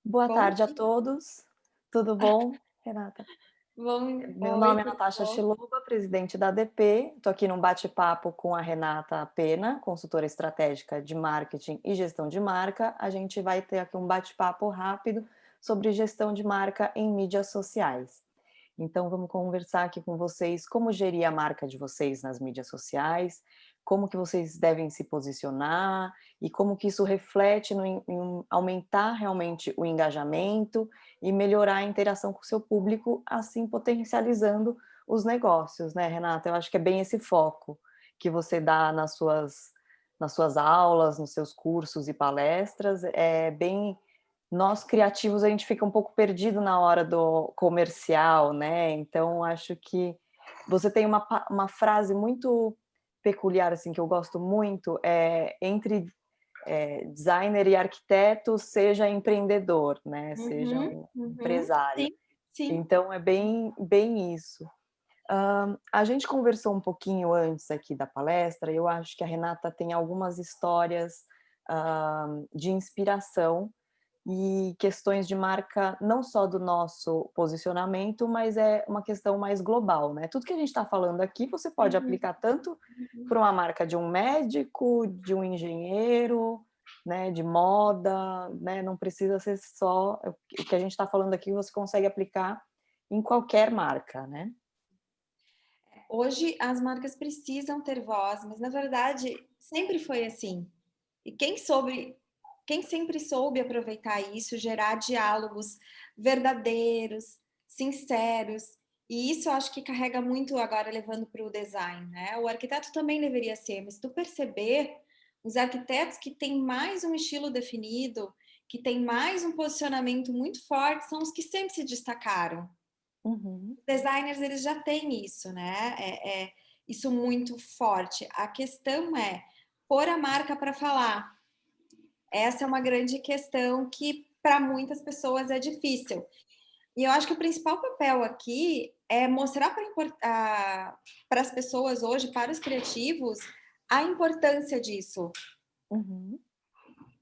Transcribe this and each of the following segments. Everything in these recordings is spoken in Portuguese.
Boa Bom tarde a dia. todos. Tudo bom, Renata? Meu Oi, nome é tudo Natasha bom? Chiluba, presidente da ADP. Estou aqui num bate-papo com a Renata Pena, consultora estratégica de marketing e gestão de marca. A gente vai ter aqui um bate-papo rápido sobre gestão de marca em mídias sociais. Então vamos conversar aqui com vocês como gerir a marca de vocês nas mídias sociais, como que vocês devem se posicionar e como que isso reflete em aumentar realmente o engajamento e melhorar a interação com o seu público, assim potencializando os negócios, né, Renata? Eu acho que é bem esse foco que você dá nas suas aulas, nos seus cursos e palestras, é bem nós criativos a gente fica um pouco perdido na hora do comercial, né, então acho que você tem uma frase muito peculiar, assim, que eu gosto muito, entre, designer e arquiteto, seja empreendedor, né, seja Uhum, um uhum. empresário. Sim, sim. Então é bem isso. A gente conversou um pouquinho antes aqui da palestra e eu acho que a Renata tem algumas histórias, de inspiração e questões de marca, não só do nosso posicionamento, mas é uma questão mais global, né. Tudo que a gente está falando aqui, você pode Uhum, aplicar tanto uhum. para uma marca de um médico, de um engenheiro, né, de moda, né, não precisa ser só o que a gente está falando aqui, você consegue aplicar em qualquer marca, né. Hoje as marcas precisam ter voz, mas na verdade sempre foi assim. E quem sempre soube aproveitar isso, gerar diálogos verdadeiros, sinceros, e isso eu acho que carrega muito agora levando para o design, né. O arquiteto também deveria ser, mas se tu perceber, os arquitetos que têm mais um estilo definido, que têm mais um posicionamento muito forte, são os que sempre se destacaram. Uhum. Designers, eles já têm isso, né, isso muito forte. A questão é pôr a marca para falar. Essa é uma grande questão que para muitas pessoas é difícil. E eu acho que o principal papel aqui é mostrar para as pessoas hoje, para os criativos, a importância disso. Uhum.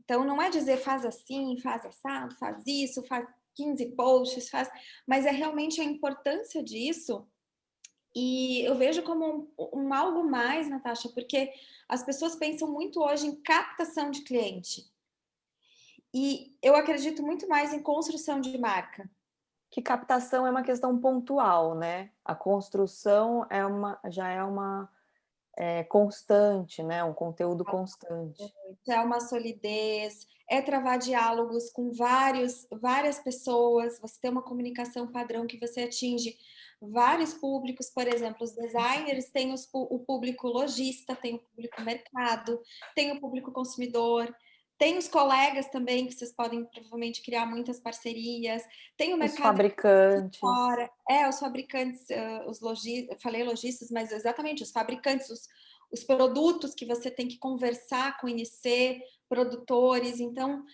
Então não é dizer faz assim, faz assado, faz isso, faz 15 posts, faz, mas é realmente a importância disso. E eu vejo como um algo mais, Natasha, porque as pessoas pensam muito hoje em captação de cliente. E eu acredito muito mais em construção de marca. Que captação é uma questão pontual, né, a construção já é uma, constante, né, um conteúdo constante. É uma solidez, é travar diálogos com várias pessoas, você ter uma comunicação padrão que você atinge vários públicos, por exemplo, os designers têm o público lojista, tem o público mercado, tem o público consumidor, tem os colegas também, que vocês podem provavelmente criar muitas parcerias, tem o Os mercado de fabricantes. fora, os fabricantes, os lojistas, falei lojistas, mas exatamente os fabricantes, os produtos que você tem que conversar, conhecer, produtores. Então,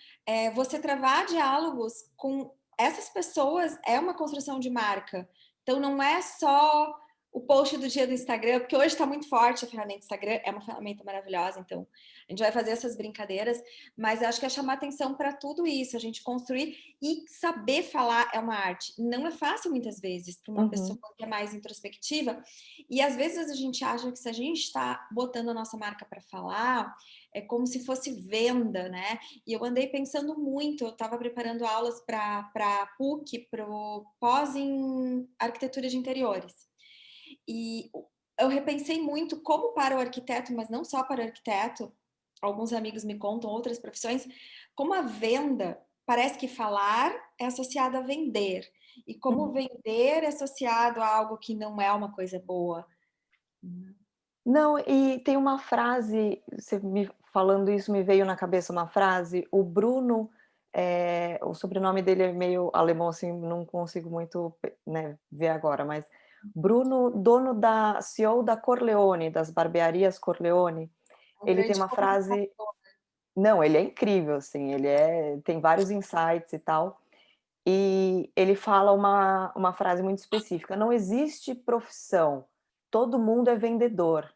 você travar diálogos com essas pessoas é uma construção de marca. Então, não é só o post do dia do Instagram, porque hoje está muito forte a ferramenta Instagram, é uma ferramenta maravilhosa, então a gente vai fazer essas brincadeiras, mas acho que é chamar atenção para tudo isso, a gente construir e saber falar é uma arte. Não é fácil muitas vezes para uma pessoa Uhum. que é mais introspectiva, e às vezes a gente acha que se a gente está botando a nossa marca para falar, é como se fosse venda, né? E eu andei pensando muito, eu estava preparando aulas para a PUC, para o pós em arquitetura de interiores. E eu repensei muito como para o arquiteto, mas não só para o arquiteto, alguns amigos me contam outras profissões, como a venda parece que falar é associado a vender, e como Uhum. vender é associado a algo que não é uma coisa boa. Não, e tem uma frase, você me falando isso, me veio na cabeça uma frase, o Bruno, o sobrenome dele é meio alemão, assim, não consigo muito, né, ver agora, mas Bruno, dono da CEO da Corleone, das barbearias Corleone, Um ele tem grande uma frase, comunicador. não, ele é incrível, assim, tem vários insights e tal, e ele fala uma frase muito específica: "Não existe profissão, todo mundo é vendedor".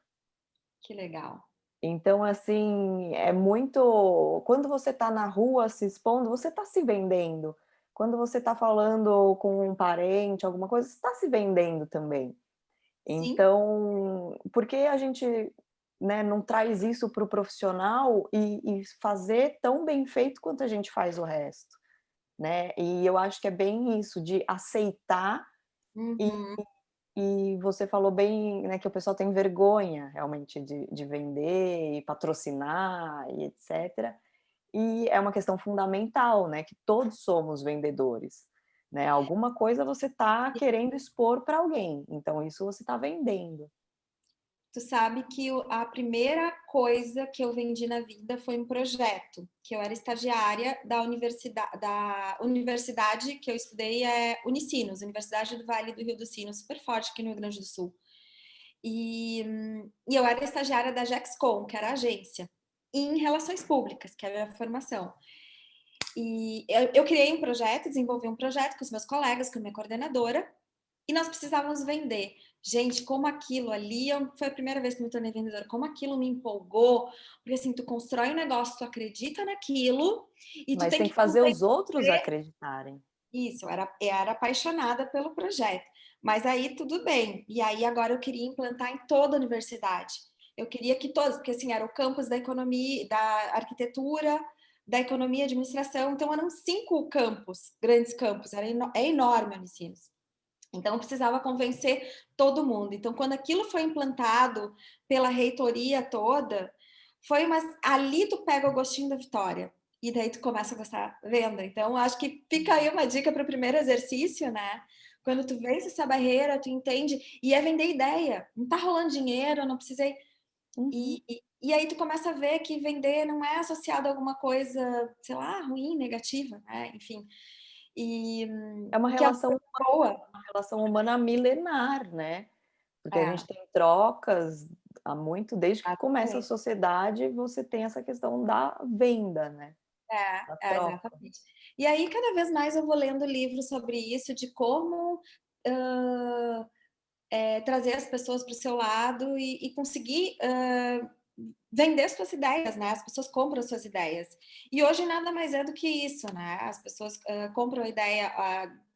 Que legal. Então, assim, é muito quando você está na rua se expondo, você está se vendendo. Quando você está falando com um parente, alguma coisa, você está se vendendo também. Sim. Então, por que a gente, né, não traz isso para o profissional e fazer tão bem feito quanto a gente faz o resto, né? E eu acho que é bem isso, de aceitar e Uhum. e você falou bem, né, que o pessoal tem vergonha realmente de vender e patrocinar e etcétera. E é uma questão fundamental, né, que todos somos vendedores, né, alguma coisa você está querendo expor para alguém, então isso você está vendendo. Tu sabe que a primeira coisa que eu vendi na vida foi um projeto, que eu era estagiária da universidade que eu estudei, é Unicinos, Universidade do Vale do Rio dos Sinos, super forte aqui no Rio Grande do Sul. E eu era estagiária da Gexcom, que era a agência, em relações públicas, que era a minha formação. E eu criei um projeto, desenvolvi um projeto com os meus colegas, com a minha coordenadora, e nós precisávamos vender. Gente, como aquilo ali, foi a primeira vez que me tornei vendedora, como aquilo me empolgou, porque assim, tu constrói um negócio, tu acredita naquilo, e tu Mas tem tem que que fazer convencer. os outros acreditarem. Isso, eu era apaixonada pelo projeto. Mas aí tudo bem. E aí agora eu queria implantar em toda a universidade. Eu queria que todos, porque assim, era o campus da economia, da arquitetura, da economia e administração, então eram 5 campos, grandes campos, é enorme a Unicinos. Então, eu precisava convencer todo mundo. Então, quando aquilo foi implantado pela reitoria toda, foi uma. Ali tu pega o gostinho da vitória. E daí tu começa a gostar da venda. Então, acho que fica aí uma dica para o primeiro exercício, né? Quando tu vence essa barreira, tu entende. E é vender ideia. Não tá rolando dinheiro, não precisei. Uhum. E aí tu começa a ver que vender não é associado a alguma coisa, sei lá, ruim, negativa, né? Enfim. E É que é uma coisa boa. uma relação humana milenar, né, porque a gente É, tem trocas há muito desde que começa a exatamente. sociedade, você tem essa questão da venda, né, da troca. Exatamente. E aí, cada vez mais eu vou lendo livros sobre isso, de como trazer as pessoas para o seu lado e conseguir vender suas ideias, né? As pessoas compram as suas ideias. E hoje nada mais é do que isso, né? As pessoas compram a ideia,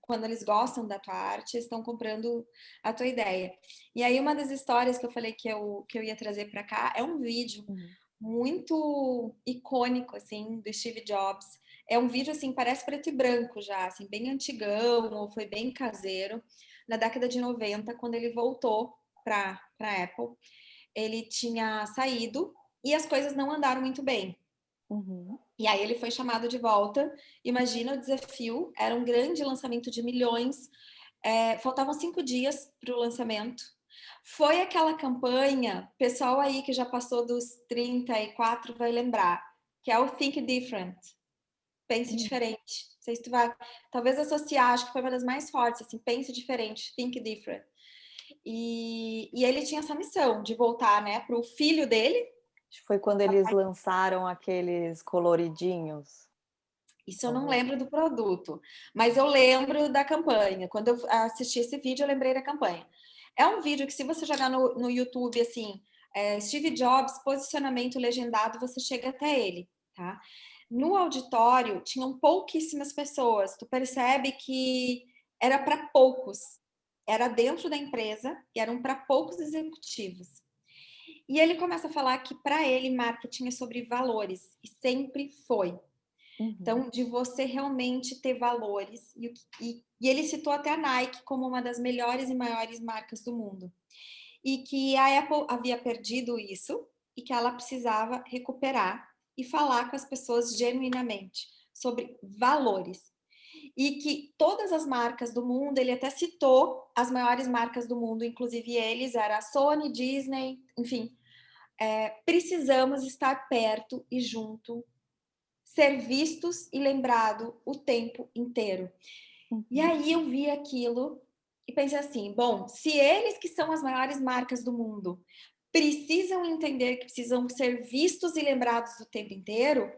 quando eles gostam da tua arte, estão comprando a tua ideia. E aí, uma das histórias que eu falei que eu ia trazer para cá é um vídeo Uhum. muito icônico, assim, do Steve Jobs. É um vídeo, assim, parece preto e branco já, assim, bem antigão, ou foi bem caseiro, na década de 90, quando ele voltou para a Apple. Ele tinha saído e as coisas não andaram muito bem. Uhum. E aí ele foi chamado de volta. Imagina o desafio, era um grande lançamento de milhões. Faltavam 5 dias para o lançamento. Foi aquela campanha, pessoal aí que já passou dos 34 vai lembrar, que é o Think Different, pense Uhum. diferente. Não sei se tu vai, talvez associar, acho que foi uma das mais fortes, assim, pense diferente, think different. E ele tinha essa missão de voltar, né, para o filho dele. Acho que foi quando eles lançaram aqueles coloridinhos. Isso eu não Talvez. lembro do produto, mas eu lembro da campanha. Quando eu assisti esse vídeo, eu lembrei da campanha. É um vídeo que, se você jogar no YouTube, assim, Steve Jobs, posicionamento legendado, você chega até ele, tá? No auditório, tinham pouquíssimas pessoas. Tu percebe que era para poucos. Era dentro da empresa e eram para poucos executivos. E ele começa a falar que, para ele, marketing é sobre valores. E sempre foi. Uhum. Então, de você realmente ter valores. E ele citou até a Nike como uma das melhores e maiores marcas do mundo. E que a Apple havia perdido isso e que ela precisava recuperar e falar com as pessoas genuinamente sobre valores. E que todas as marcas do mundo, ele até citou as maiores marcas do mundo, inclusive eles, era a Sony, Disney, enfim, precisamos estar perto e junto, ser vistos e lembrado o tempo inteiro. E Uhum. aí eu vi aquilo e pensei assim, bom, se eles que são as maiores marcas do mundo precisam entender que precisam ser vistos e lembrados o tempo inteiro,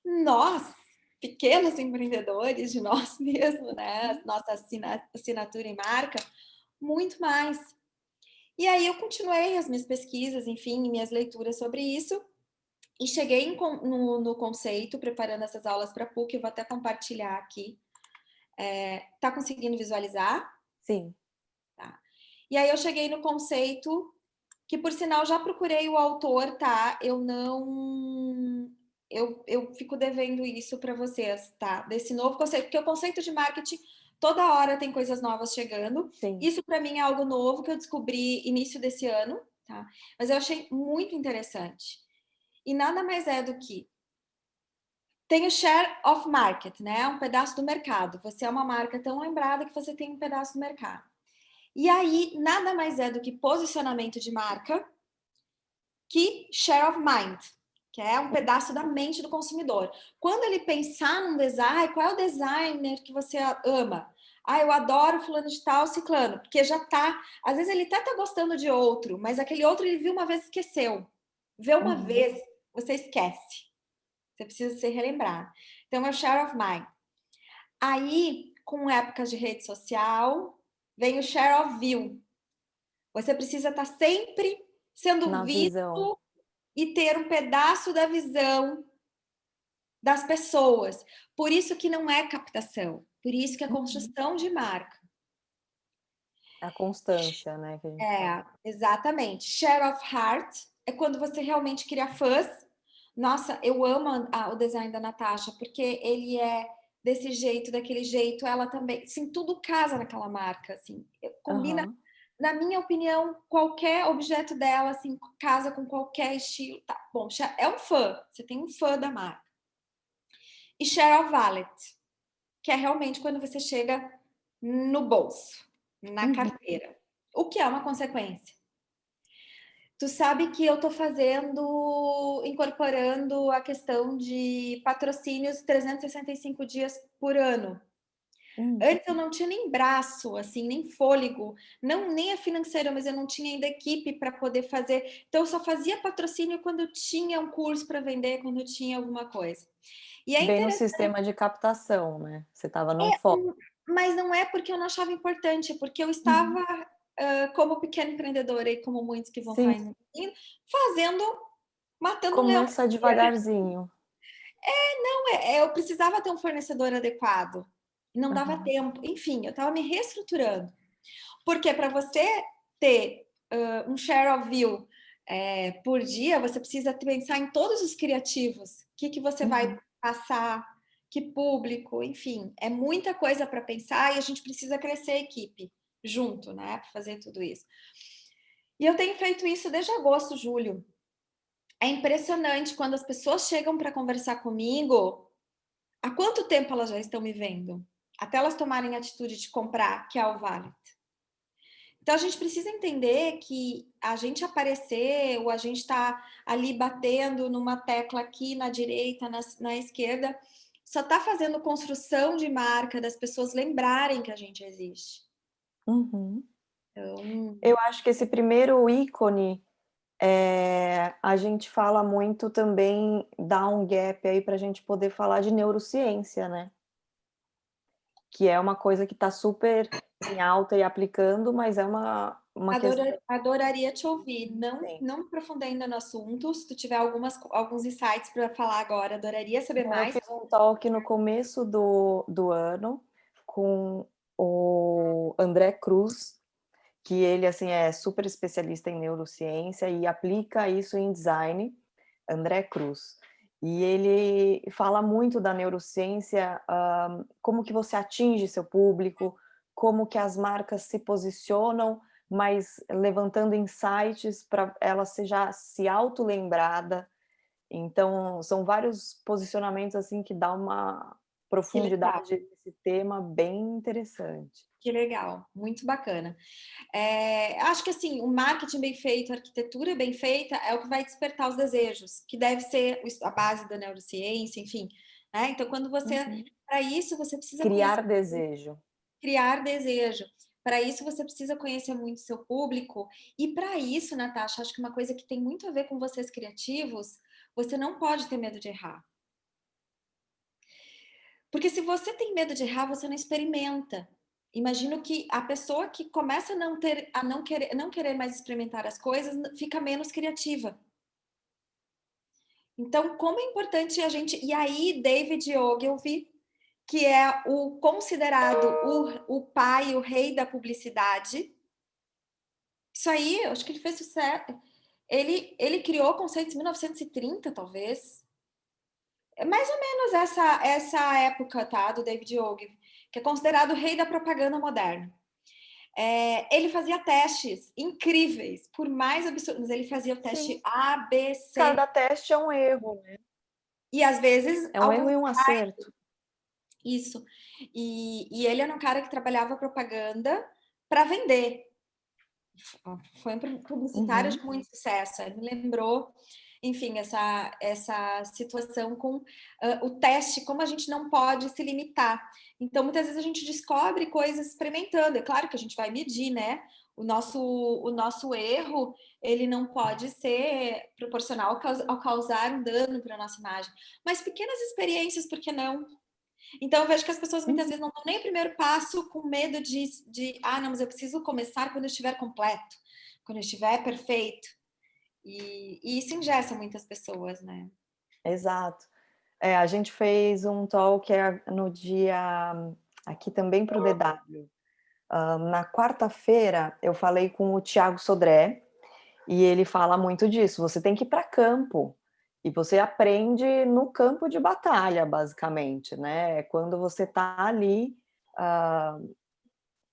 nós, pequenos empreendedores de nós mesmos, né, nossa assinatura e marca, muito mais. E aí eu continuei as minhas pesquisas, enfim, minhas leituras sobre isso, e cheguei no conceito, preparando essas aulas para a PUC, eu vou até compartilhar aqui. Tá conseguindo visualizar? Sim. Tá. E aí eu cheguei no conceito, que por sinal já procurei o autor, tá? Eu não. Eu fico devendo isso para vocês, tá? Desse novo conceito, porque o conceito de marketing, toda hora tem coisas novas chegando. Sim. Isso para mim é algo novo que eu descobri início desse ano, tá? Mas eu achei muito interessante. E nada mais é do que tem o share of market, né? Um pedaço do mercado. Você é uma marca tão lembrada que você tem um pedaço do mercado. E aí, nada mais é do que posicionamento de marca que share of mind, que é um pedaço da mente do consumidor. Quando ele pensar num design, qual é o designer que você ama? Ah, eu adoro fulano de tal, ciclano, porque já tá, às vezes ele até tá gostando de outro, mas aquele outro ele viu uma vez e esqueceu. Vê uma Uhum. vez, você esquece. Você precisa ser relembrado. Então, é o share of mind. Aí, com épocas de rede social, vem o share of view. Você precisa estar sempre sendo Na visão. visto e ter um pedaço da visão das pessoas. Por isso que não é captação. Por isso que é Uhum. construção de marca. A constância, né, que a gente fala. Exatamente. Share of heart é quando você realmente cria fãs. Nossa, eu amo o design da Natasha, porque ele é desse jeito, daquele jeito, ela também, assim, tudo casa naquela marca, assim, combina, Aham. na minha opinião, qualquer objeto dela, assim, casa com qualquer estilo, tá bom, é um fã, você tem um fã da marca. E share of wallet, que é realmente quando você chega no bolso, na Uhum. carteira, o que é uma consequência. Tu sabe que eu tô fazendo, incorporando a questão de patrocínios 365 dias por ano. Hum. Antes eu não tinha nem braço, assim, nem fôlego, não nem a financeira, mas eu não tinha ainda equipe para poder fazer. Então eu só fazia patrocínio quando eu tinha um curso para vender, quando eu tinha alguma coisa. E é Bem no interessante, sistema de captação, né, você estava num foco. mas não é porque eu não achava importante, é porque eu estava, Uhum. como pequena empreendedora e como muitos que vão Sim, estar indo, fazendo, matando um leão. começa devagarzinho. Não, eu precisava ter um fornecedor adequado. Não dava Aham. tempo. Enfim, eu estava me reestruturando. Porque para você ter um share of view por dia, você precisa pensar em todos os criativos. O que você vai Uhum. passar, que público, enfim. É muita coisa para pensar e a gente precisa crescer a equipe junto, né? Para fazer tudo isso. E eu tenho feito isso desde agosto, julho. É impressionante quando as pessoas chegam para conversar comigo. Há quanto tempo elas já estão me vendo? Até elas tomarem a atitude de comprar, que é o Vale. Então a gente precisa entender que a gente aparecer ou a gente está ali batendo numa tecla aqui na direita, na esquerda, só está fazendo construção de marca das pessoas lembrarem que a gente existe. Uhum. Então, Eu acho que esse primeiro ícone, a gente fala muito também, dá um gap aí para a gente poder falar de neurociência, né, que é uma coisa que está super em alta e aplicando, mas é uma questão. adoraria te ouvir. Não, Sim. não aprofundei ainda no assunto. Se tu tiver alguns insights para falar agora, adoraria saber Eu mais. fiz um talk no começo do ano com o André Cruz, que ele, assim, é super especialista em neurociência e aplica isso em design, André Cruz. E ele fala muito da neurociência, como que você atinge seu público, como que as marcas se posicionam, mas levantando insights para ela seja se auto-lembrada. Então, são vários posicionamentos, assim, que dá uma Que legal, profundidade nesse tema bem interessante. que legal, muito bacana. Acho que assim, o marketing bem feito, a arquitetura bem feita é o que vai despertar os desejos, que deve ser a base da neurociência, enfim. Né? Então, quando você. Uhum. Para isso, você precisa conhecer, Criar desejo. criar desejo. Para isso, você precisa conhecer muito seu público. E para isso, Natasha, acho que uma coisa que tem muito a ver com vocês criativos, você não pode ter medo de errar. Porque se você tem medo de errar, você não experimenta. imagino que a pessoa que começa a não querer mais experimentar as coisas fica menos criativa. Então, como é importante a gente. E aí, David Ogilvy, que é o considerado o pai, o rei da publicidade, isso aí, eu acho que ele fez sucesso. Ele criou conceitos em 1930, talvez. É mais ou menos essa época, tá? Do David Ogilvy, que é considerado o rei da propaganda moderna. Ele fazia testes incríveis, por mais absurdos. Ele fazia o teste Sim, A, B, C. cada teste é um erro, né? E às vezes, É um erro alguns. e um acerto. Isso. E ele era um cara que trabalhava propaganda para vender. Foi um publicitário de Uhum. muito sucesso. Ele me lembrou, enfim, essa situação com o teste, como a gente não pode se limitar. Então, muitas vezes a gente descobre coisas experimentando. É claro que a gente vai medir, né? O nosso erro, ele não pode ser proporcional ao causar um dano para a nossa imagem. Mas pequenas experiências, por que não? Então, eu vejo que as pessoas muitas Uhum. vezes não dão nem o primeiro passo com medo não, mas eu preciso começar quando eu estiver completo, quando eu estiver perfeito. E isso engessa muitas pessoas, né? Exato. A gente fez um talk no dia aqui também para o DW. Na quarta-feira eu falei com o Thiago Sodré e ele fala muito disso. Você tem que ir para campo e você aprende no campo de batalha, basicamente, né? É quando você está ali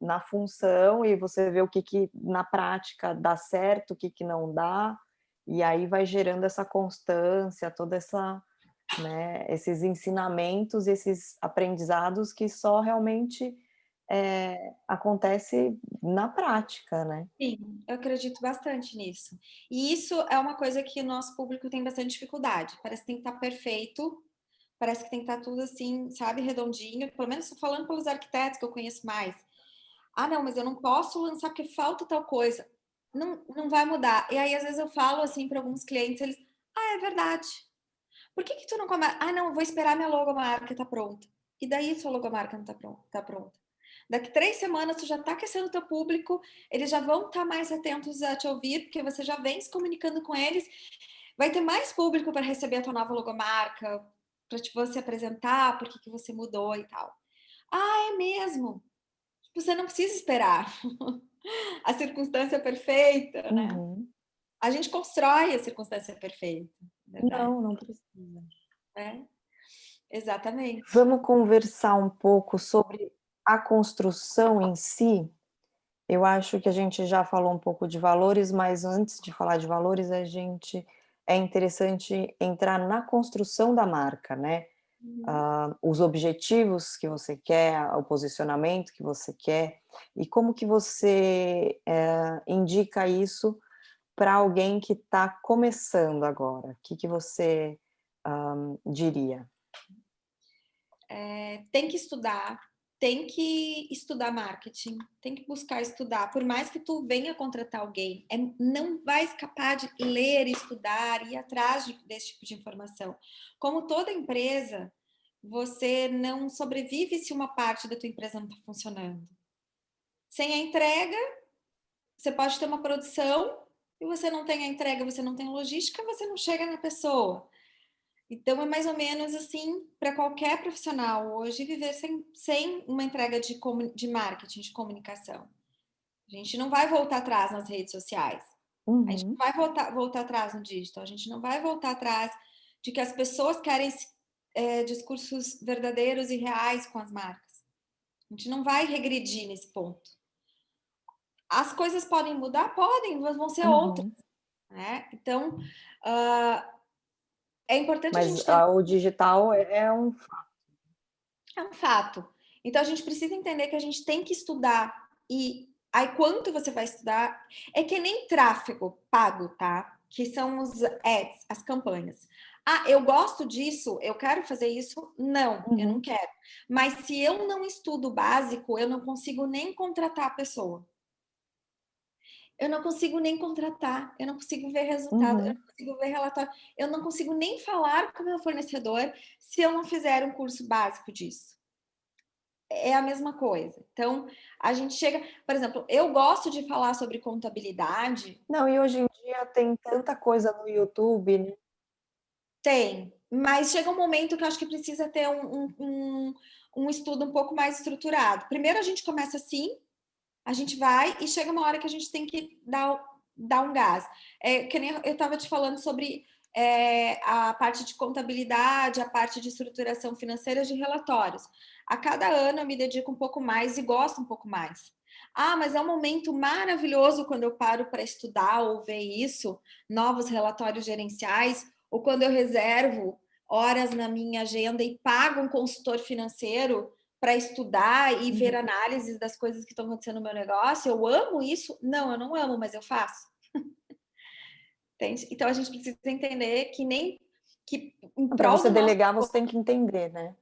na função e você vê o que na prática dá certo, o que não dá, e aí vai gerando essa constância, toda essa, né, esses ensinamentos, esses aprendizados que só realmente acontece na prática, né? Sim, eu acredito bastante nisso. E isso é uma coisa que o nosso público tem bastante dificuldade. Parece que tem que estar perfeito, parece que tem que estar tudo assim, sabe, redondinho. Pelo menos falando pelos arquitetos que eu conheço mais. Ah, não, mas eu não posso lançar porque falta tal coisa. Não, não vai mudar. E aí, às vezes, eu falo assim para alguns clientes, eles, é verdade. Por que tu não começa? Ah, não, eu vou esperar minha logomarca tá pronta. E daí sua logomarca não tá pronta. Daqui 3 semanas tu já tá aquecendo o teu público, eles já vão estar mais atentos a te ouvir, porque você já vem se comunicando com eles. Vai ter mais público para receber a tua nova logomarca, para você apresentar por que você mudou e tal. Ah, é mesmo? Você não precisa esperar a circunstância perfeita, né? Uhum. A gente constrói a circunstância perfeita, na verdade. Não, não precisa. É, exatamente. Vamos conversar um pouco sobre a construção em si. Eu acho que a gente já falou um pouco de valores, mas antes de falar de valores, é interessante entrar na construção da marca, né? Uhum. Os objetivos que você quer, o posicionamento que você quer, e como que você indica isso para alguém que está começando agora? O que você diria? Tem que estudar marketing, tem que buscar estudar. Por mais que tu venha contratar alguém, não vai escapar de ler, estudar, ir atrás desse tipo de informação. Como toda empresa, você não sobrevive se uma parte da tua empresa não está funcionando. Sem a entrega, você pode ter uma produção e você não tem a entrega, você não tem logística, você não chega na pessoa. Então, é mais ou menos assim para qualquer profissional hoje viver sem uma entrega de marketing, de comunicação. A gente não vai voltar atrás nas redes sociais. A gente não Uhum, vai voltar atrás no digital. A gente não vai voltar atrás de que as pessoas querem discursos verdadeiros e reais com as marcas. A gente não vai regredir nesse ponto. As coisas podem mudar? Podem, mas vão ser outras. uhum. Né? Então, uh, é importante a Mas gente ter o digital é um. É um fato. Então a gente precisa entender que a gente tem que estudar. E aí, quanto você vai estudar? É que nem tráfego pago, tá? Que são os ads, as campanhas. Ah, eu gosto disso, eu quero fazer isso? Não, eu não Uhum, quero. Mas se eu não estudo o básico, eu não consigo nem contratar a pessoa. Eu não consigo nem contratar, eu não consigo ver resultado, eu uhum. não consigo ver relatório, eu não consigo nem falar com o meu fornecedor se eu não fizer um curso básico disso. é a mesma coisa. Então, a gente chega, por exemplo, eu gosto de falar sobre contabilidade. Não, e hoje em dia tem tanta coisa no YouTube, né. Tem, mas chega um momento que eu acho que precisa ter um estudo um pouco mais estruturado. Primeiro a gente começa assim, a gente vai e chega uma hora que a gente tem que dar um gás. Que nem eu estava te falando sobre a parte de contabilidade, a parte de estruturação financeira de relatórios. A cada ano eu me dedico um pouco mais e gosto um pouco mais. Ah, mas é um momento maravilhoso quando eu paro para estudar ou ver isso, novos relatórios gerenciais, ou quando eu reservo horas na minha agenda e pago um consultor financeiro para estudar e ver Uhum. análises das coisas que estão acontecendo no meu negócio. Eu amo isso? Não, eu não amo, mas eu faço. Entende? Então a gente precisa entender que nem que em Para prol você do nosso. delegar, você tem que entender, né.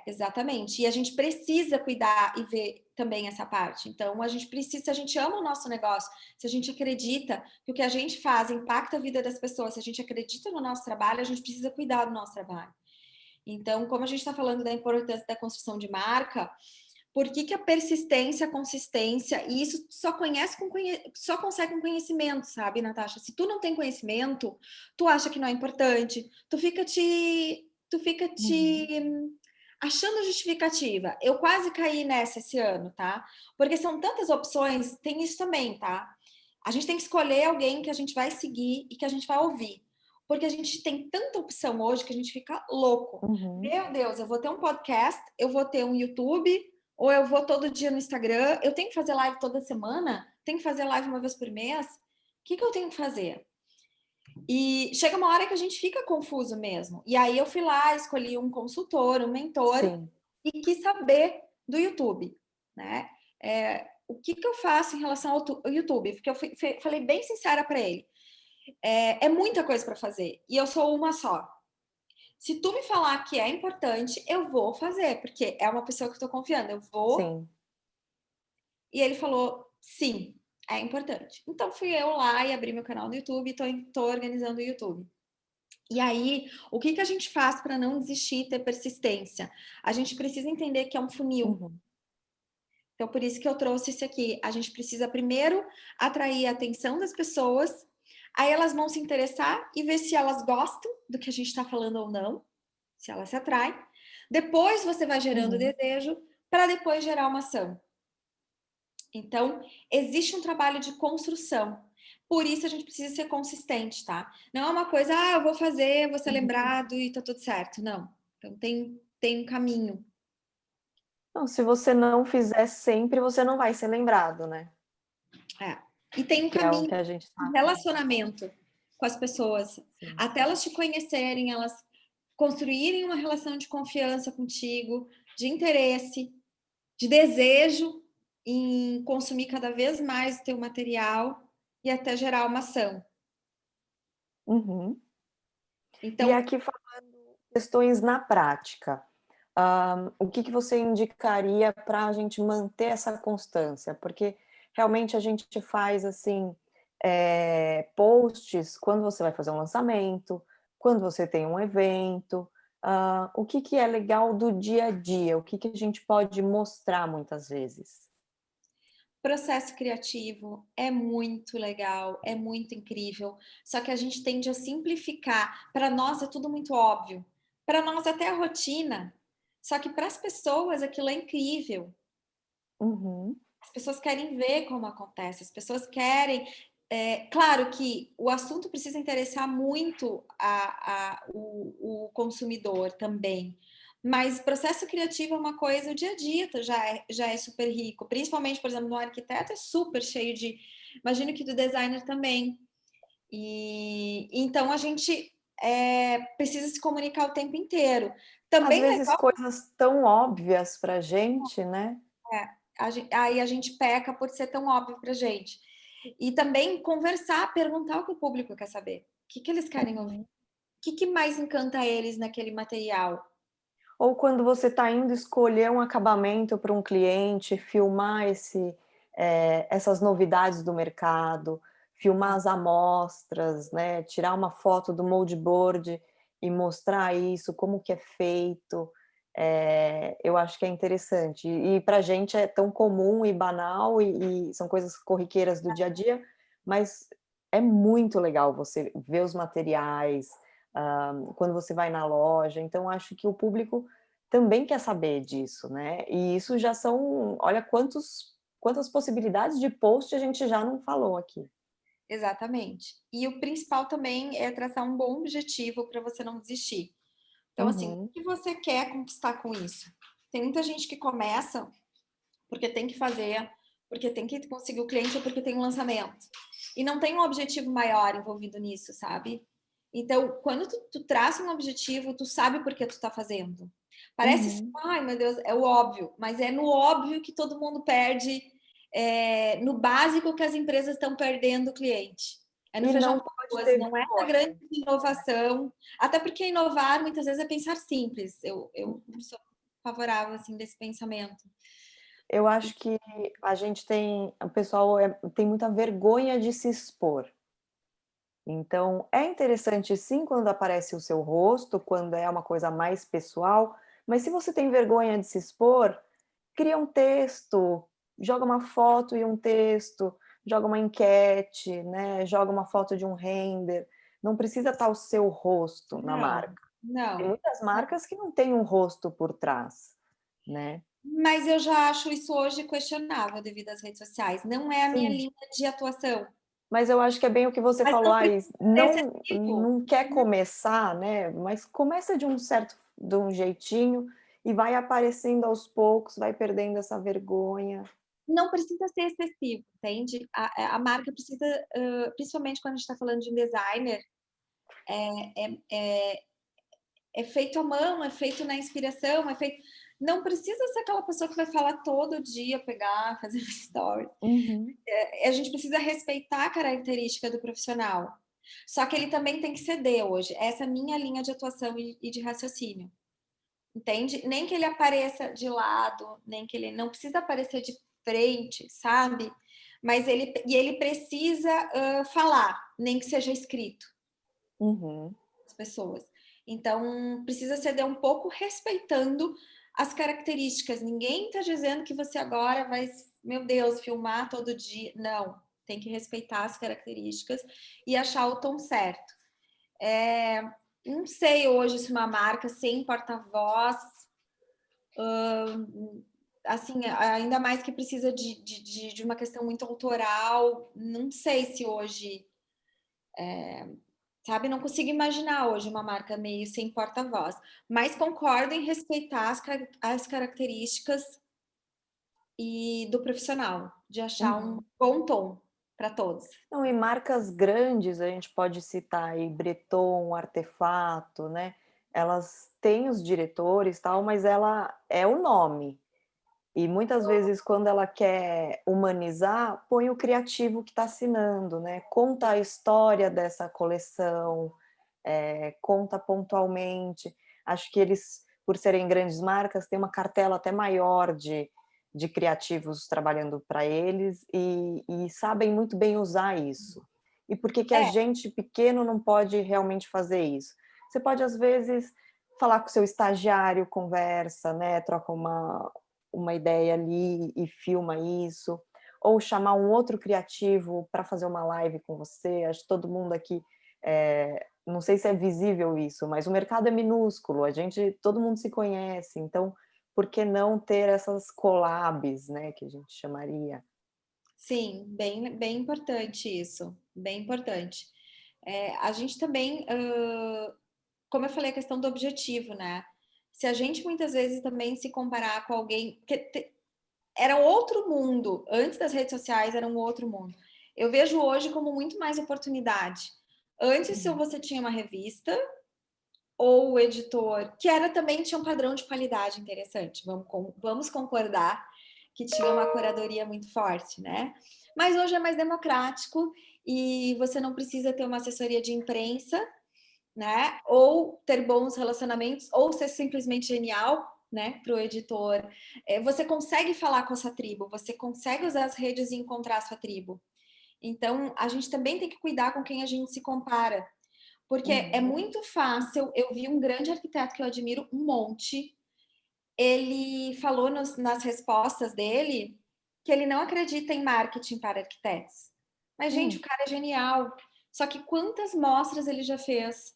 Exatamente. E a gente precisa cuidar e ver também essa parte. Então, a gente precisa, se a gente ama o nosso negócio, se a gente acredita que o que a gente faz impacta a vida das pessoas, se a gente acredita no nosso trabalho, a gente precisa cuidar do nosso trabalho. Então, como a gente está falando da importância da construção de marca, por que a persistência, a consistência, e isso só consegue com conhecimento, sabe, Natasha? Se tu não tem conhecimento, tu acha que não é importante, tu fica te Uhum. achando justificativa. Eu quase caí nessa esse ano, tá? Porque são tantas opções, tem isso também, tá? A gente tem que escolher alguém que a gente vai seguir e que a gente vai ouvir. Porque a gente tem tanta opção hoje que a gente fica louco. Uhum. Meu Deus, eu vou ter um podcast, eu vou ter um YouTube, ou eu vou todo dia no Instagram, eu tenho que fazer live toda semana, tenho que fazer live uma vez por mês. O que eu tenho que fazer? E chega uma hora que a gente fica confuso mesmo. E aí eu fui lá, escolhi um consultor, um mentor, Sim. e quis saber do YouTube, né? O que eu faço em relação ao YouTube? Porque eu falei bem sincera para ele. É muita coisa para fazer e eu sou uma só. Se tu me falar que é importante, eu vou fazer, porque é uma pessoa que eu tô confiando. Eu vou. Sim. E ele falou: sim, é importante. Então fui eu lá e abri meu canal no YouTube e tô organizando o YouTube. E aí, o que a gente faz para não desistir e ter persistência? A gente precisa entender que é um funil. Uhum. Então, por isso que eu trouxe esse aqui. A gente precisa primeiro atrair a atenção das pessoas, aí elas vão se interessar e ver se elas gostam do que a gente está falando ou não, se elas se atraem. Depois você vai gerando Uhum. desejo para depois gerar uma ação. Então, existe um trabalho de construção. Por isso a gente precisa ser consistente, tá? Não é uma coisa, eu vou fazer, vou ser Uhum. lembrado e tá tudo certo. Não. Então tem um caminho. Não, se você não fizer sempre, você não vai ser lembrado, né, É. E tem um que é o caminho que a gente de sabe. relacionamento com as pessoas. Sim. Até elas te conhecerem, elas construírem uma relação de confiança contigo, de interesse, de desejo em consumir cada vez mais o teu material e até gerar uma ação. Uhum. E Então, aqui falando questões na prática, o que você indicaria para a gente manter essa constância? Porque realmente a gente faz, assim, posts quando você vai fazer um lançamento, quando você tem um evento, o que é legal do dia a dia? O que a gente pode mostrar muitas vezes? processo criativo é muito legal, é muito incrível, só que a gente tende a simplificar. Para nós é tudo muito óbvio. Para nós até a rotina. Só que para as pessoas aquilo é incrível. Uhum. As pessoas querem ver como acontece, as pessoas querem. Claro que o assunto precisa interessar muito o consumidor também, mas processo criativo é uma coisa, o dia a dia já é super rico, principalmente, por exemplo, no arquiteto é super cheio de. Imagino que do designer também. E então a gente precisa se comunicar o tempo inteiro. Às Também vezes legal. coisas tão óbvias pra gente, né. Aí a gente peca por ser tão óbvio pra gente. E também conversar, perguntar o que o público quer saber. O que eles querem ouvir? Uhum. O que mais encanta eles naquele material? Ou quando você está indo escolher um acabamento para um cliente, filmar essas novidades do mercado, filmar as amostras, né, tirar uma foto do moldboard e mostrar isso, como que é feito. eu acho que é interessante. E para a gente é tão comum e banal e são coisas corriqueiras do dia a dia, mas é muito legal você ver os materiais, quando você vai na loja, então acho que o público também quer saber disso, né. E isso já são olha quantas possibilidades de post a gente já não falou aqui. Exatamente. E o principal também é traçar um bom objetivo para você não desistir. Então, assim, o Uhum, que você quer conquistar com isso? Tem muita gente que começa porque tem que fazer, porque tem que conseguir o cliente ou porque tem um lançamento. E não tem um objetivo maior envolvido nisso, sabe? Então, quando tu traça um objetivo, tu sabe por que tu tá fazendo. Parece, assim, uhum. ai meu Deus, é o óbvio, mas é no óbvio que todo mundo perde, no básico que as empresas estão perdendo o cliente. É no E feijão não com pode arroz, ter não é na grande inovação, até porque inovar muitas vezes é pensar simples. Eu sou favorável assim desse pensamento. eu acho que a gente tem o pessoal tem muita vergonha de se expor. Então, é interessante sim quando aparece o seu rosto, quando é uma coisa mais pessoal, mas se você tem vergonha de se expor, cria um texto, joga uma foto e um texto, joga uma enquete, né, joga uma foto de um render, não precisa estar o seu rosto na Não, marca. Tem não. muitas marcas que não têm um rosto por trás, né. Mas eu já acho isso hoje questionável devido às redes sociais. Não é a minha Sim. linha de atuação. Mas eu acho que é bem o que você Mas falou, não aí precisa ser excessivo. não quer começar, né, mas começa de um jeitinho e vai aparecendo aos poucos, vai perdendo essa vergonha. Não precisa ser excessivo, entende? A marca precisa, principalmente quando a gente está falando de um designer, é feito à mão, é feito na inspiração, é feito. Não precisa ser aquela pessoa que vai falar todo dia, pegar, fazer story. Uhum, A gente precisa respeitar a característica do profissional. Só que ele também tem que ceder hoje. Essa é a minha linha de atuação e de raciocínio. Entende? Nem que ele apareça de lado, nem que ele não precisa aparecer de frente, sabe? Mas ele precisa falar, nem que seja escrito, uhum. as pessoas. Então, precisa ceder um pouco respeitando as características. Ninguém está dizendo que você agora vai, meu Deus, filmar todo dia. Não, tem que respeitar as características e achar o tom certo. É, não sei hoje se uma marca sem porta-voz, assim, ainda mais que precisa de uma questão muito autoral, não sei se hoje, sabe, não consigo imaginar hoje uma marca meio sem porta-voz, mas concordo em respeitar as características e do profissional, de achar Uhum. um bom tom para todos. Não, e marcas grandes, a gente pode citar aí Breton, Artefato, né, elas têm os diretores, tal, mas ela é o nome. E muitas vezes quando ela quer humanizar, põe o criativo que está assinando, né, conta a história dessa coleção, conta pontualmente. Acho que eles, por serem grandes marcas, têm uma cartela até maior de criativos trabalhando para eles e sabem muito bem usar isso. E por que que a É, gente pequeno não pode realmente fazer isso? Você pode às vezes falar com o seu estagiário, conversa, né, troca uma ideia ali e filma isso, ou chamar um outro criativo para fazer uma live com você. Acho que todo mundo aqui, não sei se é visível isso, mas o mercado é minúsculo, todo mundo se conhece, então por que não ter essas collabs, né, que a gente chamaria? sim, bem importante isso, bem importante. A gente também, como eu falei, a questão do objetivo, né? Se a gente muitas vezes também se comparar com alguém, porque era outro mundo, antes das redes sociais era um outro mundo. Eu vejo hoje como muito mais oportunidade. Antes, se Uhum. você tinha uma revista ou o editor, que era também tinha um padrão de qualidade interessante, vamos concordar que tinha uma curadoria muito forte, né? Mas hoje é mais democrático e você não precisa ter uma assessoria de imprensa, né? Ou ter bons relacionamentos, ou ser simplesmente genial, né? Para o editor. Você consegue falar com a sua tribo, você consegue usar as redes e encontrar a sua tribo. Então, a gente também tem que cuidar com quem a gente se compara. Porque é Uhum. muito fácil. Eu vi um grande arquiteto que eu admiro um monte. ele falou nas respostas dele que ele não acredita em marketing para arquitetos. Mas, gente, Hum. o cara é genial. Só que quantas mostras ele já fez?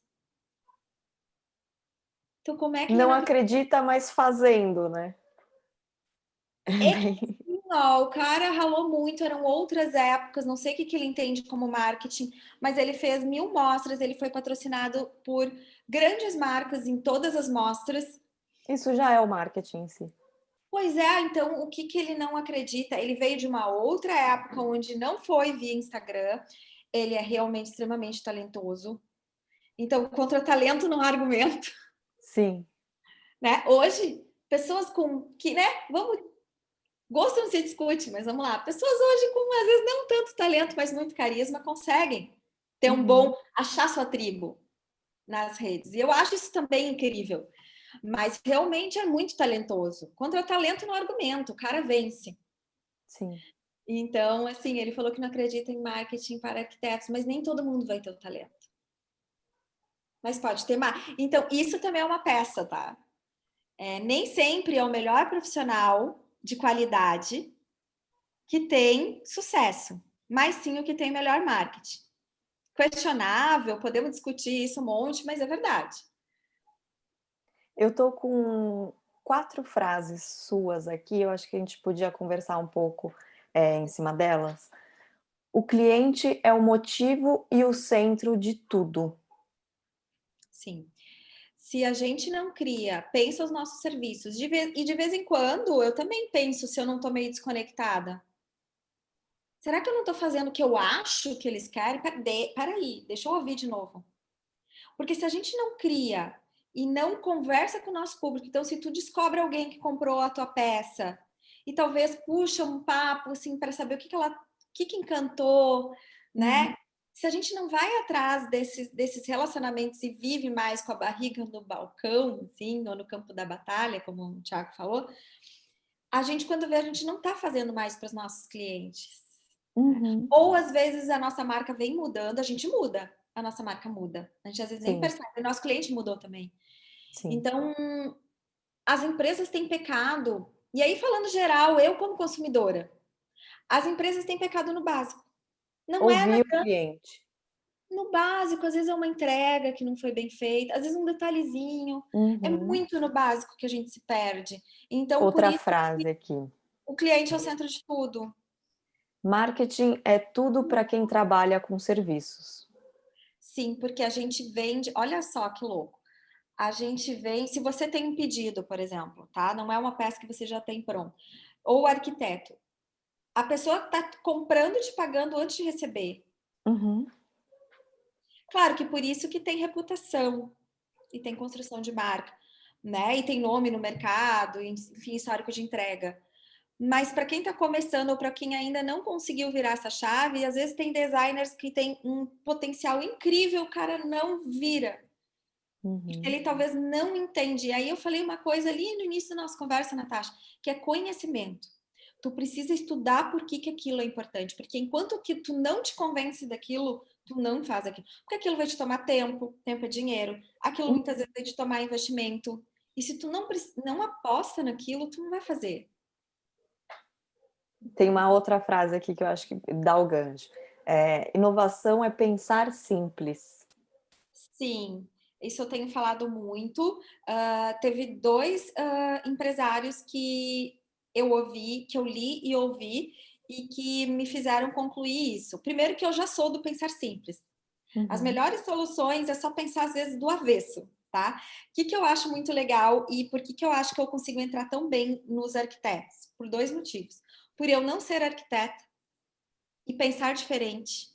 Então, como é que ele Não não acredita? acredita, mas fazendo, né? É É que, bem... assim, ó, o cara ralou muito, eram outras épocas, não sei o que, que ele entende como marketing, mas ele fez 1000 mostras, ele foi patrocinado por grandes marcas em todas as mostras. Isso já é o marketing em si. Pois é, então o que, que ele não acredita? Ele veio de uma outra época onde não foi via Instagram, ele é realmente extremamente talentoso. Então, contra talento não há argumento, Sim, né? Hoje, pessoas com que, né, vamos, gosto não se discute, mas vamos lá. Pessoas hoje com às vezes não tanto talento, mas muito carisma conseguem ter um uhum, bom, achar sua tribo nas redes. E eu acho isso também incrível. Mas realmente é muito talentoso. Contra talento não há argumento, o cara vence. sim. Então, assim, ele falou que não acredita em marketing para arquitetos, mas nem todo mundo vai ter o talento. Mas pode ter mais. Então, isso também é uma peça, tá? Nem sempre é o melhor profissional de qualidade que tem sucesso, mas sim o que tem melhor marketing. Questionável, podemos discutir isso um monte, mas é verdade. Eu tô com 4 frases suas aqui, eu acho que a gente podia conversar um pouco, em cima delas. O cliente é o motivo e o centro de tudo. Sim. Se a gente não cria, pensa os nossos serviços, e de vez em quando eu também penso se eu não estou meio desconectada. Será que eu não estou fazendo o que eu acho que eles querem? Peraí, deixa eu ouvir de novo. Porque se a gente não cria e não conversa com o nosso público, então se tu descobre alguém que comprou a tua peça e talvez puxa um papo assim para saber o que encantou, Uhum. né? Se a gente não vai atrás desses relacionamentos e vive mais com a barriga no balcão, assim, ou no campo da batalha, como o Thiago falou, a gente, quando vê, a gente não está fazendo mais para os nossos clientes. Né? Uhum. Ou às vezes a nossa marca vem mudando, a gente muda, a nossa marca muda. A gente às vezes nem Sim, percebe, o nosso cliente mudou também. sim. Então, as empresas têm pecado, e aí falando geral, eu como consumidora, as empresas têm pecado no básico. Não é Ouvir o cliente. no básico, às vezes é uma entrega que não foi bem feita, às vezes um detalhezinho. É Uhum. muito no básico que a gente se perde. Então, por Outra isso, frase aqui. o cliente é o centro de tudo. Marketing é tudo para quem trabalha com serviços. Sim, porque a gente vende, olha só que louco. A gente vem, se você tem um pedido, por exemplo, tá? Não é uma peça que você já tem pronto. Ou o arquiteto. A pessoa está comprando e te pagando antes de receber. Uhum. Claro que por isso que tem reputação e tem construção de marca, né? E tem nome no mercado, enfim, histórico de entrega. Mas para quem está começando ou para quem ainda não conseguiu virar essa chave, às vezes tem designers que têm um potencial incrível, o cara não vira. Uhum. Ele talvez não entende. E aí eu falei uma coisa ali no início da nossa conversa, Natasha, que é conhecimento. Tu precisa estudar por que, que aquilo é importante, porque enquanto que tu não te convence daquilo, tu não faz aquilo. Porque aquilo vai te tomar tempo, tempo é dinheiro, aquilo muitas vezes vai te tomar investimento. E se tu não aposta naquilo, tu não vai fazer. Tem uma outra frase aqui que eu acho que dá o gancho. Inovação é pensar simples. Sim, isso eu tenho falado muito. Teve dois empresários que eu ouvi, que eu li e ouvi, e que me fizeram concluir isso. Primeiro que eu já sou do pensar simples. As Uhum. melhores soluções é só pensar às vezes do avesso, tá? O que eu acho muito legal e por que eu acho que eu consigo entrar tão bem nos arquitetos? Por dois motivos. Por eu não ser arquiteta e pensar diferente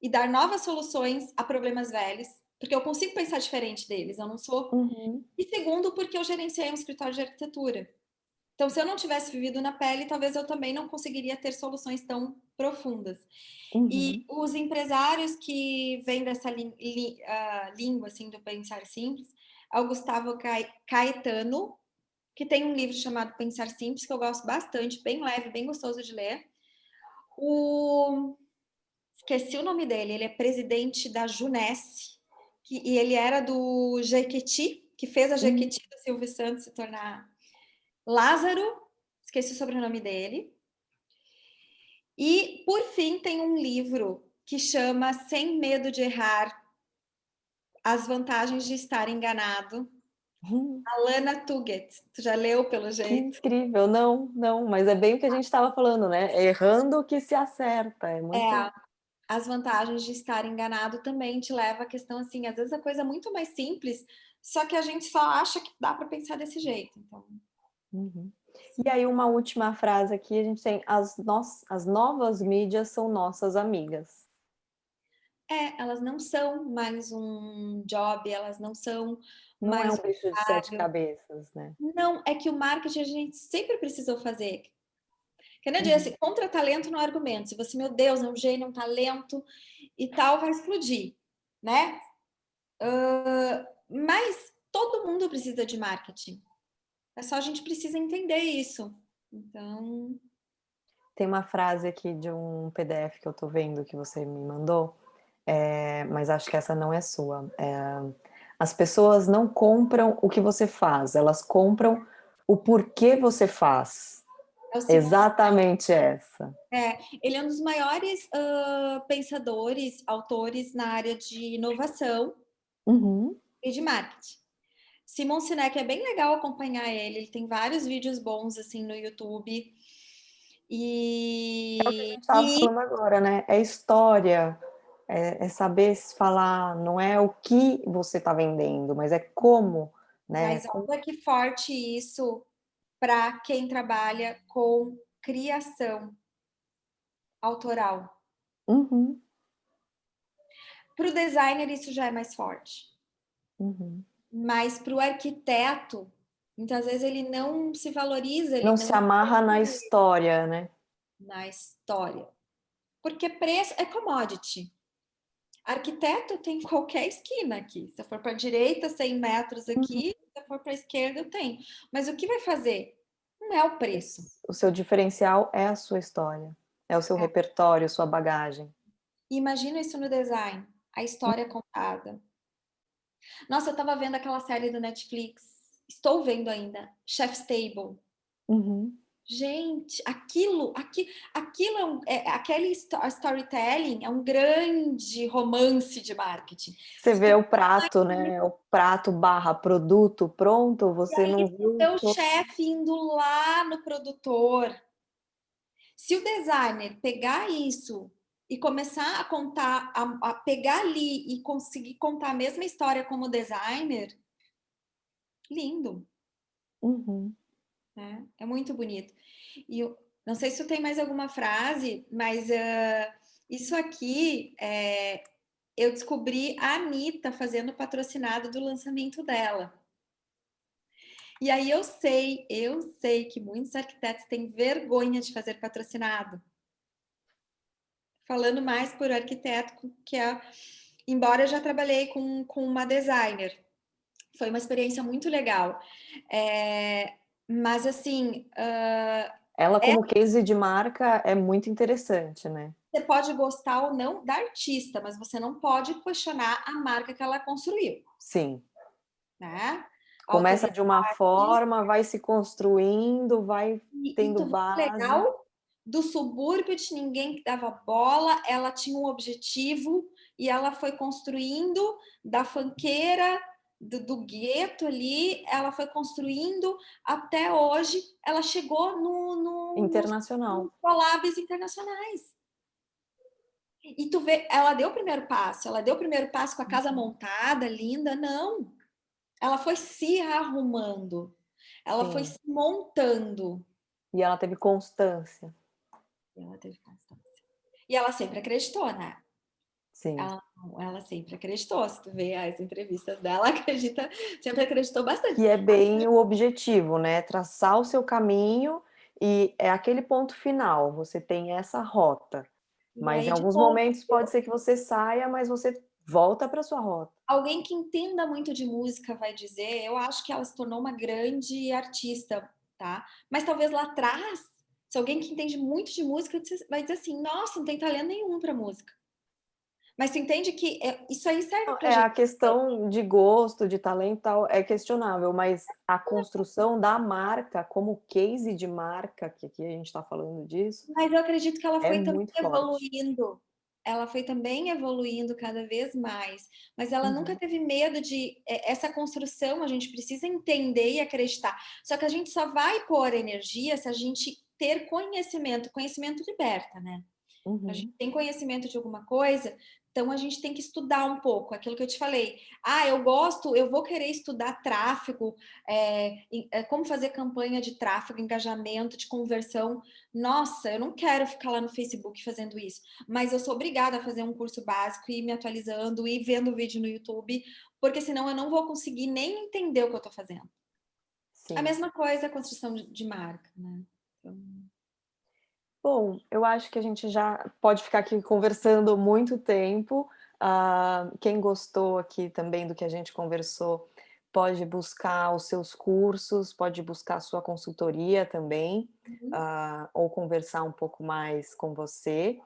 e dar novas soluções a problemas velhos, porque eu consigo pensar diferente deles, eu não sou. Uhum. E segundo, porque eu gerenciei um escritório de arquitetura. Então, se eu não tivesse vivido na pele, talvez eu também não conseguiria ter soluções tão profundas. E Uhum. os empresários que vêm dessa língua assim do pensar simples, é o Gustavo Caetano, que tem um livro chamado Pensar Simples, que eu gosto bastante, bem leve, bem gostoso de ler. O Esqueci o nome dele, ele é presidente da Junesse, e ele era do Jequiti, que fez a Uhum. Jequiti do Silvio Santos se tornar. Lázaro, esqueci o sobrenome dele. E, por fim, tem um livro que chama Sem Medo de Errar, As Vantagens de Estar Enganado, Alana Tuget. Tu já leu, pelo Que jeito? incrível! Não, não, mas é bem o que a gente estava falando, né? É errando que se acerta. É muito. É, as vantagens de estar enganado também te leva à questão assim, às vezes a coisa é muito mais simples, só que a gente só acha que dá para pensar desse jeito. Então, Uhum. E aí, uma última frase aqui, a gente tem as novas mídias são nossas amigas. elas não são mais um job, elas não são Não é mais um um bicho de sete trabalho. cabeças, né? Não, é que o marketing a gente sempre precisou fazer. Que nem Uhum. assim, contra talento no argumento. Se você, meu Deus, é um gênio, é um talento e tal, vai explodir, né? Mas todo mundo precisa de marketing. É só a gente precisa entender isso. Então, Tem uma frase aqui de um PDF que eu tô vendo que você me mandou, mas acho que essa não é sua. As pessoas não compram o que você faz, elas compram o porquê você faz. é o Simon, Exatamente essa. ele é um dos maiores pensadores, autores na área de inovação Uhum. e de marketing. Simon Sinek é bem legal acompanhar ele. Ele tem vários vídeos bons assim no YouTube. É o que a E, gente estava e falando agora, né? É história, é saber se falar, não é o que você está vendendo, mas é como, né? mas olha que forte isso para quem trabalha com criação autoral. Uhum, Para o designer isso já é mais forte, uhum. mas para o arquiteto, muitas vezes ele não se valoriza, ele Não se não amarra na história, né? na história, porque preço é commodity. Arquiteto tem em qualquer esquina aqui. Se eu for para a direita, 100 metros aqui, se eu for para a esquerda, eu tenho. Mas o que vai fazer? Não é o preço. O seu diferencial é a sua história, é o seu repertório, sua bagagem. E imagina isso no design, a história contada. Nossa, eu estava vendo aquela série do Netflix, estou vendo ainda, Chef's Table. Uhum. Gente, aquilo aquele storytelling é um grande romance de marketing. Você Se vê tu o prato, né? O prato barra produto pronto, E você aí, não se o viu teu chefe indo lá no produtor, se o designer pegar isso e começar a contar, a pegar ali e conseguir contar a mesma história como designer, lindo, Uhum. né? É muito bonito. E eu não sei se tu tem mais alguma frase, mas isso aqui eu descobri a Anitta fazendo patrocinado do lançamento dela. E aí eu sei que muitos arquitetos têm vergonha de fazer patrocinado. Falando mais por arquiteto, que é, embora eu já trabalhei com uma designer, foi uma experiência muito legal. Mas assim, Ela como case de marca é muito interessante, né? você pode gostar ou não da artista, mas você não pode questionar a marca que ela construiu, Sim. né? A Começa de uma autoridade. forma, vai se construindo, vai E tendo tu vê que base. legal do subúrbio de ninguém que dava bola, ela tinha um objetivo e ela foi construindo da fanqueira, do gueto ali, ela foi construindo até hoje, ela chegou Internacional. nos collabs internacionais. E tu vê, ela deu o primeiro passo, ela deu o primeiro passo com a casa montada, linda, não. Ela foi se arrumando, ela foi Sim. se montando. E ela teve constância. E ela teve constância. E ela sempre acreditou, né? Sim. Ela sempre acreditou. Se tu vê as entrevistas dela, acredita, sempre acreditou bastante. Que é bem o objetivo, né? Traçar o seu caminho e é aquele ponto final. Você tem essa rota. E Mas em aí, de alguns novo, momentos pode ser que você saia, mas você volta para sua rota. alguém que entenda muito de música vai dizer, eu acho que ela se tornou uma grande artista, tá? Mas talvez lá atrás, se alguém que entende muito de música vai dizer assim, nossa, não tem talento nenhum para música. Mas tu entende que isso aí serve pra É gente. a questão de gosto, de talento, tal, é questionável, mas a construção da marca como case de marca, que aqui a gente está falando disso, Mas eu acredito que ela é foi também muito forte. evoluindo. Ela foi também evoluindo cada vez mais, mas ela nunca Uhum, teve medo de essa construção, a gente precisa entender e acreditar. Só que a gente só vai pôr energia se a gente ter conhecimento. Conhecimento liberta, né? A gente uhum. tem conhecimento de alguma coisa, então a gente tem que estudar um pouco. Aquilo que eu te falei. Ah, eu gosto, eu vou querer estudar tráfego, como fazer campanha de tráfego, engajamento, de conversão. Nossa, eu não quero ficar lá no Facebook fazendo isso, mas eu sou obrigada a fazer um curso básico e ir me atualizando e vendo vídeo no YouTube, porque senão eu não vou conseguir nem entender o que eu estou fazendo. A Sim. mesma coisa a construção de marca, né? Então, Bom, eu acho que a gente já pode ficar aqui conversando muito tempo. Quem gostou aqui também do que a gente conversou, pode buscar os seus cursos, pode buscar a sua consultoria também, uhum. ou conversar um pouco mais com você.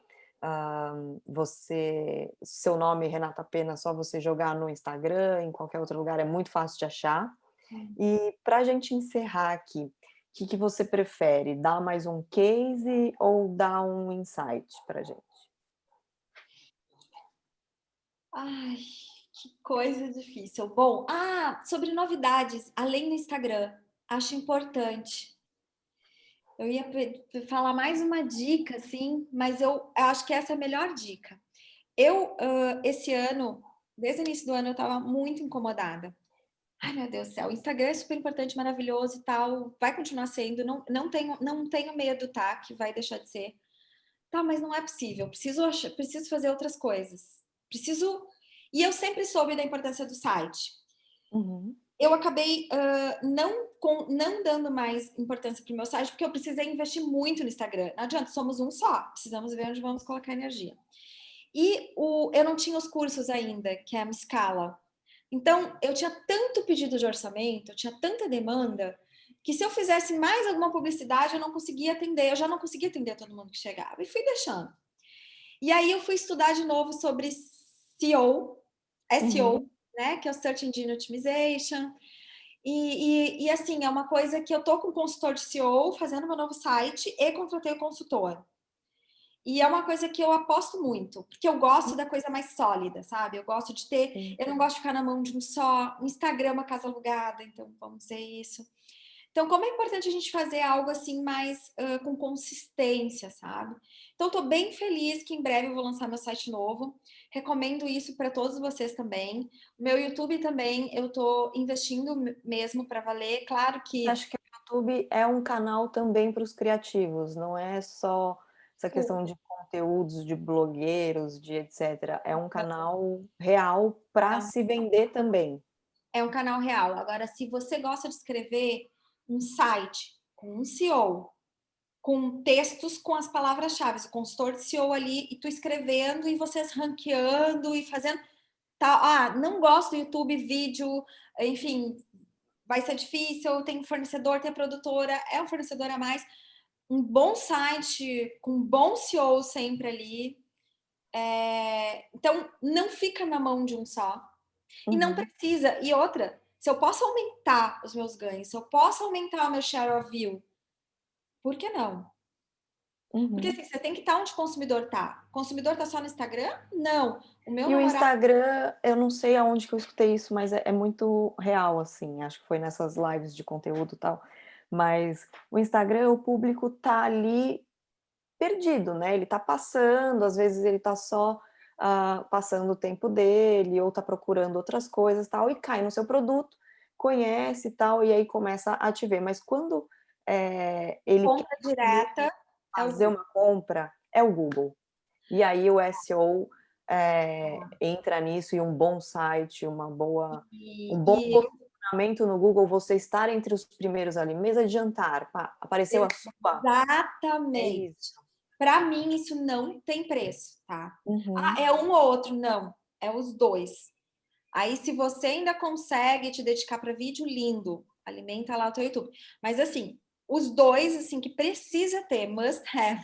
Seu nome, Renata Pena, só você jogar no Instagram, em qualquer outro lugar, é muito fácil de achar. E para a gente encerrar aqui, o que você prefere? Dar mais um case ou dar um insight para gente? Ai, que coisa difícil. Bom, sobre novidades, além do Instagram, acho importante. Eu ia falar mais uma dica, assim, mas eu acho que essa é a melhor dica. Esse ano, desde o início do ano, eu estava muito incomodada. Ai, meu Deus do céu, o Instagram é super importante, maravilhoso e tal, vai continuar sendo, não tenho medo, tá, que vai deixar de ser. Tá, mas não é possível, preciso fazer outras coisas. Preciso. E eu sempre soube da importância do site. Uhum, Eu acabei não dando mais importância para o meu site, porque eu precisei investir muito no Instagram. Não adianta, somos um só, precisamos ver onde vamos colocar energia. E eu não tinha os cursos ainda, que é a Scala. Então, eu tinha tanto pedido de orçamento, eu tinha tanta demanda, que se eu fizesse mais alguma publicidade, eu não conseguia atender, eu já não conseguia atender todo mundo que chegava. E fui deixando. E aí eu fui estudar de novo sobre SEO, uhum. né? Que é o Search Engine Optimization. E assim, é uma coisa que eu tô com um consultor de SEO fazendo meu novo site e contratei o consultor. E é uma coisa que eu aposto muito, porque eu gosto da coisa mais sólida, sabe? Eu gosto de ter, Sim. eu não gosto de ficar na mão de um só. O Instagram é uma casa alugada, então vamos dizer isso. Então, como é importante a gente fazer algo assim mais com consistência, sabe? Então, estou bem feliz que em breve eu vou lançar meu site novo. Recomendo isso para todos vocês também. O meu YouTube também, eu estou investindo mesmo para valer. Claro que Acho que o YouTube é um canal também para os criativos, não é só essa questão de conteúdos, de blogueiros, de etc. É um canal real para se vender também. é um canal real. Agora, se você gosta de escrever um site com um SEO, com textos com as palavras-chave, o consultor de SEO ali, e tu escrevendo e vocês ranqueando e fazendo. Tá, não gosto do YouTube, vídeo, enfim, vai ser difícil, tem fornecedor, tem produtora, é um fornecedor a mais. Um bom site, com um bom SEO sempre ali. Então, não fica na mão de um só. E não Uhum, precisa. E outra, se eu posso aumentar os meus ganhos, se eu posso aumentar o meu share of view, por que não? Porque uhum. assim, você tem que estar onde o consumidor tá. O consumidor tá só no Instagram? Não. O meu E o namorado. Instagram, eu não sei aonde que eu escutei isso, mas é muito real, assim, acho que foi nessas lives de conteúdo e tal, mas o Instagram, o público tá ali perdido, né, ele tá passando, às vezes ele tá só, passando o tempo dele ou tá procurando outras coisas, tal, e cai no seu produto, conhece e tal, e aí começa a te ver, mas quando, ele quer Compra direta é o fazer Google. uma compra, é o Google. E aí o SEO, entra nisso e um bom site, um bom E posicionamento no Google, você estar entre os primeiros ali, mesa de jantar, pá, apareceu a sua, é exatamente. isso. Para mim, isso não tem preço, tá? Uhum. É um ou outro? Não. É os dois. Aí, se você ainda consegue te dedicar para vídeo, lindo. Alimenta lá o teu YouTube. Mas, assim, os dois, assim, que precisa ter, must have,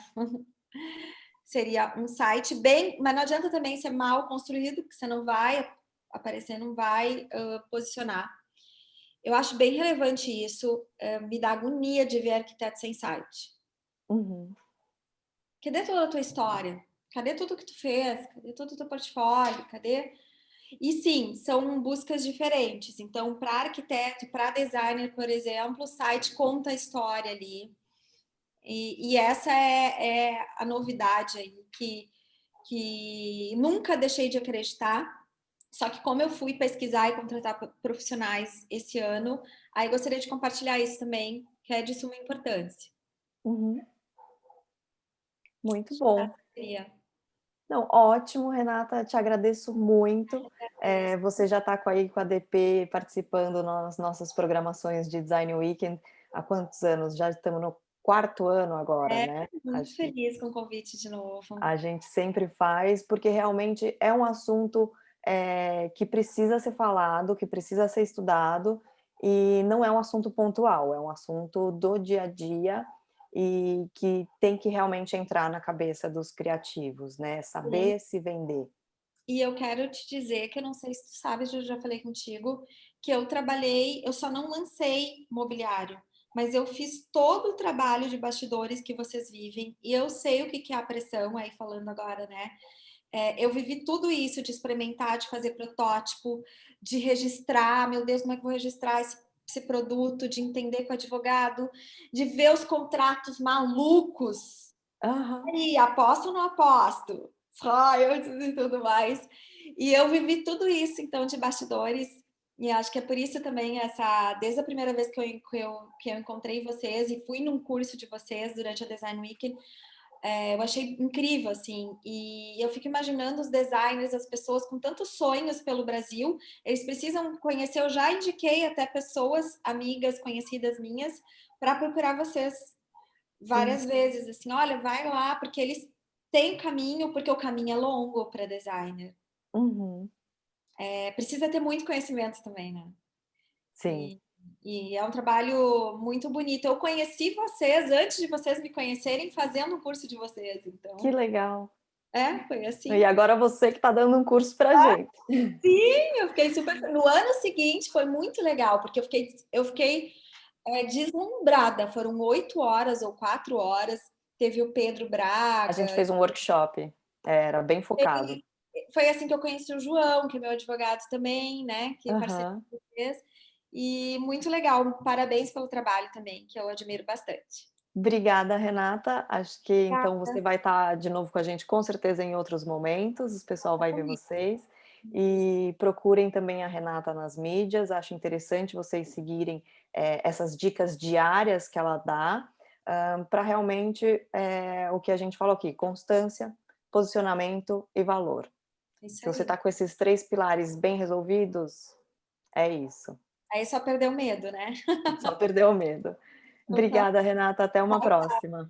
seria um site bem, mas não adianta também ser mal construído, porque você não vai aparecer, não vai posicionar. Eu acho bem relevante isso, me dá agonia de ver arquiteto sem site. Uhum. Cadê toda a tua história? Cadê tudo que tu fez? Cadê todo o teu portfólio? Cadê? E sim, são buscas diferentes. Então, para arquiteto e para designer, por exemplo, o site conta a história ali. E essa é a novidade aí, que nunca deixei de acreditar. Só que como eu fui pesquisar e contratar profissionais esse ano, aí gostaria de compartilhar isso também, que é de suma importância. Uhum. Muito bom. Seria. Não, ótimo, Renata, te agradeço muito. Você já está aí com a DP participando nas nossas programações de Design Weekend há quantos anos? Já estamos no 4º ano agora, né? Muito Acho que feliz com o convite de novo. a gente sempre faz, porque realmente é um assunto que precisa ser falado, que precisa ser estudado, e não é um assunto pontual, é um assunto do dia a dia e que tem que realmente entrar na cabeça dos criativos, né? Sim. Saber se vender. E eu quero te dizer que eu não sei se tu sabe, eu já falei contigo, que eu trabalhei, eu só não lancei mobiliário, mas eu fiz todo o trabalho de bastidores que vocês vivem, e eu sei o que que é a pressão, aí falando agora, né? Eu vivi tudo isso de experimentar, de fazer protótipo, de registrar, meu Deus, como é que eu vou registrar esse produto, de entender com o advogado, de ver os contratos malucos. Aham. E aposto ou não aposto? Royalties e tudo mais. E eu vivi tudo isso, então, de bastidores. E acho que é por isso também desde a primeira vez que eu encontrei vocês e fui num curso de vocês durante a Design Week, eu achei incrível, assim. E eu fico imaginando os designers, as pessoas com tantos sonhos pelo Brasil, eles precisam conhecer. Eu já indiquei até pessoas, amigas, conhecidas minhas, para procurar vocês Sim. várias vezes, assim, olha, vai lá, porque eles têm caminho, porque o caminho é longo para designer. Uhum. Precisa ter muito conhecimento também, né? Sim. E, e é um trabalho muito bonito. Eu conheci vocês antes de vocês me conhecerem fazendo o curso de vocês, Que então, legal. foi E assim. agora você que está dando um curso pra gente. Sim, eu fiquei super. No ano seguinte foi muito legal, porque eu fiquei deslumbrada. Foram 8 horas ou 4 horas. Teve o Pedro A gente Braga. fez um workshop, era bem focado. Foi assim que eu conheci o João, que é meu advogado também, né? Que é parceiro Aham. de vocês. E muito legal. Parabéns pelo trabalho também, que eu admiro bastante. Obrigada, Renata. Acho que então Obrigada você vai estar de novo com a gente, com certeza, em outros momentos. O pessoal vai ver comigo. vocês. E procurem também a Renata nas mídias. Acho interessante vocês seguirem essas dicas diárias que ela dá, para realmente o que a gente falou aqui: constância, posicionamento e valor. Isso Se você aí. está com esses 3 pilares bem resolvidos, é isso. Aí só perdeu medo, né? Só perdeu o medo. Então tá. Obrigada, Renata. Até uma próxima.